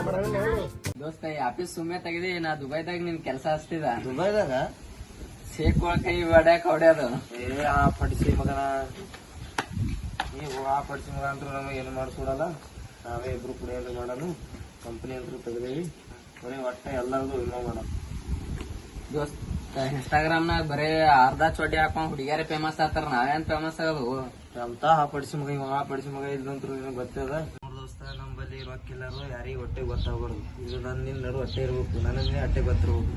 ದೋಸ್ತ ಈ ಆಫೀಸ್ ಸುಮ್ಮನೆ ತೆಗ್ದಿ ನಾ ದುಬೈದಾಗ ನಿನ್ ಕೆಲಸ ಹಚ್ತಿದ ದುಬೈದಾಗ ಶೇಕ್ ಕೈ ಹೊಡ್ಯಾಕ ಹೊಡ್ಯಾದ ಆ ಪಡಿಸಿ ಮಗನ ನೀವು ಆ ಪಡಿಸಿ ಮಗ ಅಂತೂ ನಮಗೆ ಏನು ಮಾಡಿಸ್ಕೊಡಲ್ಲ. ನಾವೇ ಇಬ್ರು ಕುಡಿಯೋದು ಮಾಡೋದು. ಕಂಪನಿ ಅಂತೂ ತೆಗ್ದೇವಿ. ಬರೀ ಒಟ್ಟೆ ಎಲ್ಲರದು ವಿಮಾ ಮಾಡೋಣ. ದೋಸ್ತ ಇನ್ಸ್ಟಾಗ್ರಾಮ್ನಾಗ ಬರೀ ಅರ್ಧ ಚೊಡ್ಡಿ ಹಾಕೊಂಡ್ ಹುಡುಗಿಯಾರೇ ಫೇಮಸ್ ಆಗ್ತಾರ, ನಾವೇನ್ ಫೇಮಸ್ ಆಗೋದು ಅಂತ ಆ ಪಡಿಸಿ ಮಗ ಇವ ಆ ಪಡಿಸಿ ಮಗ ಇದ್ದಂತೂ ನಿನಗೆ ಗೊತ್ತದ. ದೋಸ್ತ ನಮ್ಮಲ್ಲಿ ರೊಕ್ಕಿಲ್ಲರು ಯಾರಿಗೆ ಹೊಟ್ಟೆ ಗೊತ್ತಾಗ್ಬಾರ್ದು. ಇದು ನನ್ನ ನಿನ್ನ ನಡು ಹೊಟ್ಟೆ ಇರ್ಬೇಕು, ನನಗೆ ಹೊಟ್ಟೆ ಗೊತ್ತಿರ್ಬೇಕು.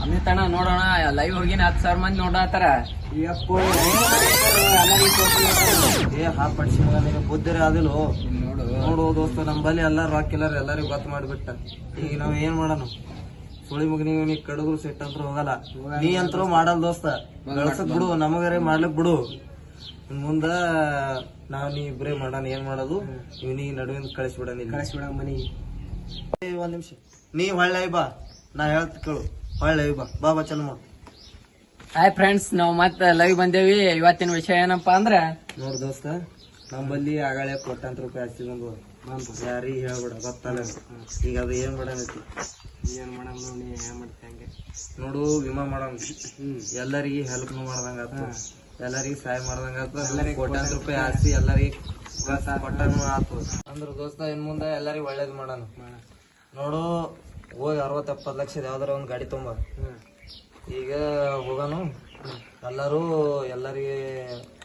ಅಮಿತಣ್ಣ ನೋಡೋಣ ಲೈವ್ ಹೋಗಿನ 10,000 ಮಂದಿ ನೋಡತ್ತಾರ. ಏ ಹಾ ಪಡಿಸಿ ಮಗ ನಿನಗೆ ಬುದ್ಧಿರೇ ಆದಿಲ್ಲೋ. ನೋಡು ನೋಡು ದೋಸ್ತ ನಮ್ಮಲ್ಲಿ ಎಲ್ಲ ರೊಕ್ಕಿಲ್ಲರು ಎಲ್ಲರಿಗೂ ಗೊತ್ತು ಮಾಡಿಬಿಟ್ಟ. ಈಗ ನಾವ್ ಏನ್ ಮಾಡೋಣ? ಸುಳಿ ಮಗ ನೀ ಕಡಿದ್ರು ಸೆಟ್ ಅಂತ ಹೋಗಲ್ಲ. ನೀ ಅಂತರೂ ಮಾಡಲ್ ದೋಸ್ತ. ಗಳಸಕ್ ಬಿಡು, ನಮಗಾರೆ ಮಾಡ್ಲಿಕ್ ಬಿಡು. ಮುಂದ ನಾವ್ ನೀ ಇಬ್ರೇ ಮಾಡೋಣ. ಏನ್ ಮಾಡೋದು? ಇವನಿಗೆ ನಡುವಿನ ಕಳಿಸ್ಬಿಡ ಮನಿ. ಒಂದ್ ನಿಮಿಷ ನೀ ಹೊಳ್ಳೆ ಬಾ, ನಾ ಹೇಳ್ತ ಕೇಳು. ಹೊಳ್ಳೆ ಬಾ ಬಾ ಚಲ ಮಾಡು. ಹಾಯ್ ಫ್ರೆಂಡ್ಸ್, ನಾವ್ ಮತ್ತೆ ಲೈವ್ ಬಂದೇವಿ. ಇವತ್ತಿನ ವಿಷಯ ಏನಪ್ಪಾ ಅಂದ್ರ, ನೋಡ್ ದೋಸ್ತ, ನಮ್ಮಲ್ಲಿ ಆಗಾಳೆ ಕೋಟ್ಯಾಂತರ ರೂಪಾಯಿ ಆಸ್ತಿ ಬಂದು ಯಾರಿಗೆ ಹೇಳ್ಬಿಡ ಗೊತ್ತಲ್ಲ. ಈಗ ಅದು ಏನ್ ಮಾಡೈತಿ? ಏನ್ ಮಾಡಮ್ ನೀ ಏನ್ ಮಾಡ್ತಿ ಹಂಗೆ ನೋಡು, ವಿಮಾ ಮಾಡಮ್. ಎಲ್ಲರಿಗೆ ಹೆಲ್ಪ್ ಮಾಡ್ದಂಗ ಆತು, ಎಲ್ಲರಿಗೂ ಸಹಾಯ ಮಾಡ್ದಂಗ ಆತು. ಕೋಟ್ಯಾಂತರ ರೂಪಾಯಿ ಆಸ್ತಿ ಎಲ್ಲರಿಗೆ ಕೊಟ್ಟನು ಆತು ಅಂದ್ರ ದೋಸ್ತ ಇನ್ ಮುಂದೆ ಎಲ್ಲರಿಗೂ ಒಳ್ಳೇದ್ ಮಾಡೋಣ. ನೋಡು, ಹೋಗಿ 60-70 ಲಕ್ಷದ ಯಾವ್ದಾರ ಒಂದ್ ಗಾಡಿ ತುಂಬ. ಈಗ ಹೋಗೋನು ಎಲ್ಲರಿಗೆ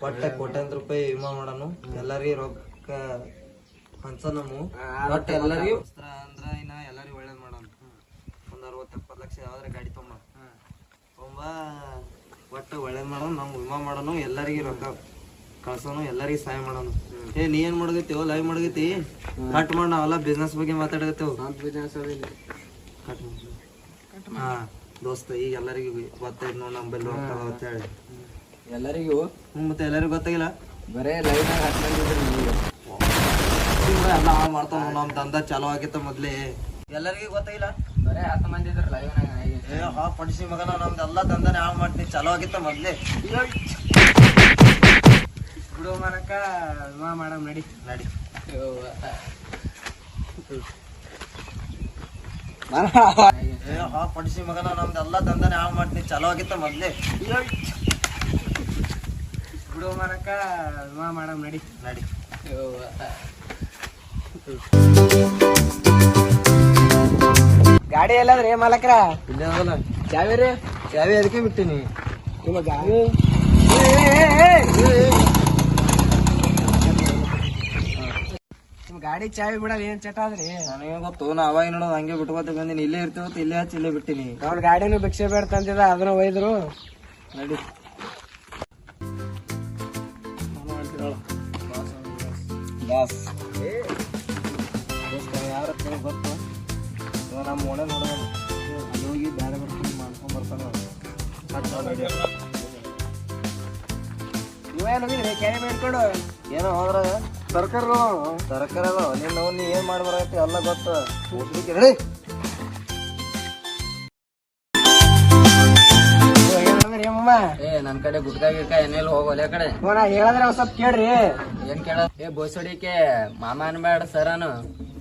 ಕೊಟ್ಟ ಕೋಟ್ಯಾಂತರ ರೂಪಾಯಿ ವಿಮಾ ಮಾಡೋನು. ಎಲ್ಲರಿಗೆ ರೊಕ್ಕ ಹಂಚನಮು ಒಟ್ಟು ಎಲ್ಲರಿಗೂ ಅಂದ್ರ ಇನ್ನ ಎಲ್ಲರಿಗೂ ಒಳ್ಳೇದ್ ಮಾಡೋಣ. ಒಂದ್ 60-70 ಲಕ್ಷ ಯಾವ್ದಾರ ಗಾಡಿ ತುಂಬ ಒಟ್ಟು ಒಳ್ಳೇದ್ ಮಾಡೋಣ. ನಮ್ ವಿಮಾ ಮಾಡೋನು, ಎಲ್ಲರಿಗೆ ರೊಕ್ಕ ಕಳ್ಸೋನು, ಎಲ್ಲರಿಗೂ ಸಹಾಯ ಮಾಡೋನು. ಏ ನೀ ಏನ್ ಮಾಡಗತ್ತೀವ? ಲೈವ್ ಮಾಡಗತ್ತಿ? ಕಟ್ ಮಾಡಿ ನಾವೆಲ್ಲ ಬಿಸ್ನೆಸ್ ಬಗ್ಗೆ ಮಾತಾಡಗತ್ತೇವ್. ಹಾ ದೋಸ್ತ, ಈಗ ಎಲ್ಲರಿಗೂ ಗೊತ್ತಾಯ್ತು ನೋಡ್ ನಂಬಲ್ಲಿ ರೊಕ್ಕ ಅಂತ ಹೇಳಿ. ಎಲ್ಲರಿಗೂ ಮತ್ತೆ ಎಲ್ಲರಿಗೂ ಗೊತ್ತಾಗಿಲ್ಲ. ಬರೇ ಲೈವ್ ನಾಗ ಎಲ್ಲ ಹಾಳು ಮಾಡ್ತಾವ. ನಮ್ ದಂಧ ಚಾಲೂ ಆಗಿತ್ತ ಮೊದ್ಲೇ. ಎಲ್ಲರಿಗೂ ಗೊತ್ತಾಗಿಲ್ಲ. ಬರೇ 10 ಮಂದಿ ಇದ್ರ ಲೈವ್ ನಾಗ. ಏ ಹಾ ಪಡಿಸಿ ಮಗನ, ನಮ್ದು ಎಲ್ಲಾ ದಂಧನೆ ಹಾಳು ಮಾಡ್ತೀನಿ. ಚಾಲೂ ಆಗಿತ್ತ ಮೊದ್ಲೇ. ಬಿಡು ಮಾಡಕ ವಿಮಾ ಮಾಡಮ್ ನಡಿ. ಏ ಹಾ ಪಡಿಸಿ ಮಗನ, ನಮ್ದು ಎಲ್ಲಾ ದಂಧನೆ ಹಾಳು ಮಾಡ್ತೀನಿ. ಚಾಲೂ ಆಗಿತ್ತ ಮೊದ್ಲೇ. ಬಿಡು ಮಾಡಕ ವಿಮಾ ಮಾಡಮ್ ನಡಿ. ಗಾಡಿ ಎಲ್ಲದ್ರಿ ಮಾಲಕ್ರ? ಇಲ್ಲೇ ಅದಲ್ಲ ಚಾವಿ ರೀ? ಚಾವಿ ಅದಕ್ಕೆ ಬಿಟ್ಟಿನಿ. ನಿಮ್ಮ ಗಾಡಿ ಗಾಡಿ ಚಾವಿ ಬಿಡೋದ್ ಏನ್ ಚಟ ಅದ್ರಿ? ನನಗೆ ಗೊತ್ತು, ನಾ ಅವಾಗ ನೋಡೋದು ಹಂಗೆ ಬಿಟ್ಕೋತ ಬಂದಿನಿ. ಇಲ್ಲೇ ಇರ್ತೀವತ್ತು, ಇಲ್ಲೇ ಹಚ್ಚಿ ಇಲ್ಲೇ ಬಿಟ್ಟಿನಿ. ಅವ್ನ ಗಾಡಿನೂ ಭಿಕ್ಷೆ ಬೇಡ ತಂದಿದ, ಅದನ್ನ ಒಯ್ದ್ರು. ನಡಿ ಬಾಸ್. ಯಾರ ಗೊತ್ತು? ನಮ್ಮ ಓಣೆ ನೋಡೋಣ. ಅಲ್ಲಿ ಹೋಗಿ ಬೇರೆ ಬರ್ಕೊಂಡು ಮಾಡ್ಕೊಂಡ್ ಬರ್ತಾನ. ನೀವೇನು ಹೋಗಿದ್ರಿ ಕ್ಯಾರಿ ಮಾಡ್ಕೊಂಡು? ಏನೋ ಹೋದ್ರಾಗ ತರಕಾರಿ ಅದ. ನೀ ಏನ್ ಮಾಡಿ ಬರತ್ತೆ ಎಲ್ಲ ಗೊತ್ತು. ರೆಡಿ ಏ ನನ್ ಕಡೆ ಗುಟ್ಕಾ ಗಿಟ್ಕಾ ಏನೆಲ್ಲ ಹೋಗೋಲ್ಲ ಕಡೆ. ನಾ ಹೇಳದ್ರೆ ಒಂದ್ ಸ್ವಲ್ಪ ಕೇಳ್ರಿ. ಏನ್ ಕೇಳ? ಏ ಬೋಸಡಿಕೆ ಮಾಮ ಅನ್ಬೇಡ ಸರಾನು.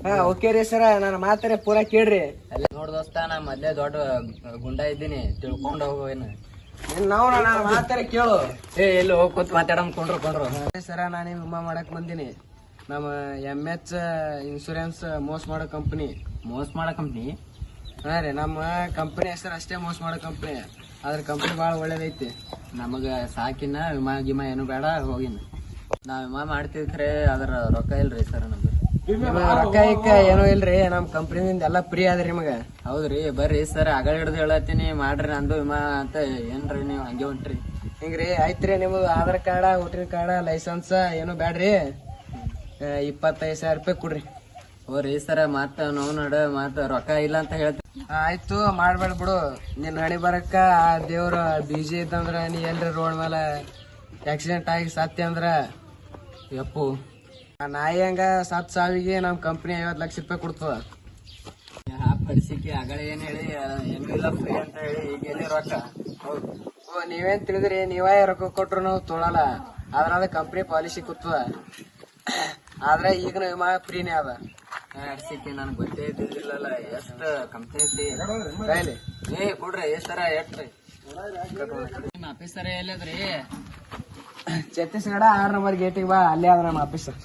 ಹಾ ಓಕೆ ರೀ ಸರ, ನಾನು ಮಾತಾರೆ ಪೂರಾ ಕೇಳ್ರಿ. ಅಲ್ಲ ನೋಡ್ ದೋಸ್ತ, ನಾ ಮೊದ್ಲೇ ದೊಡ್ಡ ಗುಂಡ ಇದ್ದೀನಿ, ತಿಳ್ಕೊಂಡ್ ಹೋಗೋವೇನು. ನಾವು ಮಾತಾರೆ ಕೇಳು. ಏ ಎಲ್ಲಿ ಹೋಗಿ ಕೂತ್ ಮಾತಾಡಮ್. ಕೊಂಡ್ರು ಸರ, ನಾನೇನ್ ವಿಮಾ ಮಾಡಕ್ ಬಂದಿನಿ. ನಮ್ಮ MH ಇನ್ಶೂರೆನ್ಸ್ ಮೋಸ ಮಾಡೋ ಕಂಪ್ನಿ. ಮೋಸ ಮಾಡೋ ಕಂಪ್ನಿ? ಹಾ ರೀ, ನಮ್ಮ ಕಂಪನಿ ಹೆಸರು ಅಷ್ಟೇ ಮೋಸ ಮಾಡೋ ಕಂಪ್ನಿ. ಅದ್ರ ಕಂಪ್ನಿ ಭಾಳ ಒಳ್ಳೇದೈತಿ. ನಮಗ ಸಾಕಿನ ವಿಮಾ ಗಿಮಾ ಏನು ಬೇಡ, ಹೋಗಿನ ನಾವ್ ವಿಮಾ ಮಾಡ್ತಿದ್ ಖರೆ ಅದ್ರ ರೊಕ್ಕ ಇಲ್ರಿ ಸರ್. ನಮ್ದು ರೊಕ್ಕ ಇಕ್ಕ ಏನೋ ಇಲ್ರಿ. ನಮ್ ಕಂಪ್ನಿಯಿಂದ ಎಲ್ಲಾ ಫ್ರೀ ಆದ್ರಿ ನಿಮಗ. ಹೌದ್ರಿ, ಬರ್ರಿ ಸರ್, ಆಗಳ ಹಿಡ್ದು ಹೇಳತ್ತೀನಿ ಮಾಡ್ರಿ ನಂದು ವಿಮಾ ಅಂತ. ಏನ್ರಿ ನೀವು ಹಂಗೆ ಹೊಂಟ್ರಿ? ಹಿಂಗ್ರಿ ಆಯ್ತ್ರಿ, ನಿಮ್ದು Aadhaar card, voter card, licence ಏನು ಬ್ಯಾಡ್ರಿ. 25,000 ರೂಪಾಯಿ ಕೊಡ್ರಿ. ಹೋರಿ ಸರ, ಮತ್ತ ನೋವು ನಡ ಮತ್ತ ರೊಕ್ಕ ಇಲ್ಲ ಅಂತ ಹೇಳ್ತಿ. ಆಯ್ತು, ಮಾಡ್ಬೇಡ ಬಿಡು. ನಿನ್ ಹಣಿ ಬರಕ್ಕ ಆ ದೇವ್ರ ಬಿಜಿ ಇದ್ದಂದ್ರ ನೀ ಎಲ್ರಿ ರೋಡ್ ಮೇಲೆ ಆಕ್ಸಿಡೆಂಟ್ ಆಗಿ ಸತ್ತಿ ಅಂದ್ರ ಯಪ್ಪು ನಾಯಿ ಹಂಗ 7 ಸಾವಿಗೆ ನಮ್ ಕಂಪ್ನಿ 50 ಲಕ್ಷ ರೂಪಾಯಿ ಕೊಡ್ತದ. ಪಡಿಸಿಕೆ ಆಗಳ ಏನ್ ಹೇಳಿ ಏನು ಇಲ್ಲ ಫ್ರೀ ಅಂತ ಹೇಳಿ, ಈಗ ಎಲ್ಲಿ ರೊಕ್ಕ? ಹೌದು, ನೀವೇನ್ ತಿಳಿದ್ರಿ? ನೀವೇ ರೊಕ್ಕ ಕೊಟ್ರು ನಾವು ತೊಳಲ್ಲ. ಆದ್ರ ಅದ ಕಂಪ್ನಿ ಪಾಲಿಸಿ ಕೂತದ. ಆದ್ರೆ ಈಗಿನ ವಿಮಾ ಫ್ರೀನೇ ಅದ. ಅಡ್ಸಿತಿ ನನಗೆ ಗೊತ್ತೇ ಇದ್ದಿದ್ದಿಲ್ಲಲ್ಲ ಎಷ್ಟ್ ಕಂಪ್ನಿ ಐತಿ ಏ ಕೊಡ್ರಿ ಎಷ್ಟರ ಎಷ್ಟ್ರಿ ನಿಮ್ಮ ಆಫೀಸರ್ ಎಲ್ಲದ್ರಿ ಛತ್ತೀಸ್ಗಢ 6 ನಂಬರ್ ಗೇಟಿಗೆ ಬಾ, ಅಲ್ಲೇ ಅದ ನಮ್ಮ ಆಫೀಸರ್.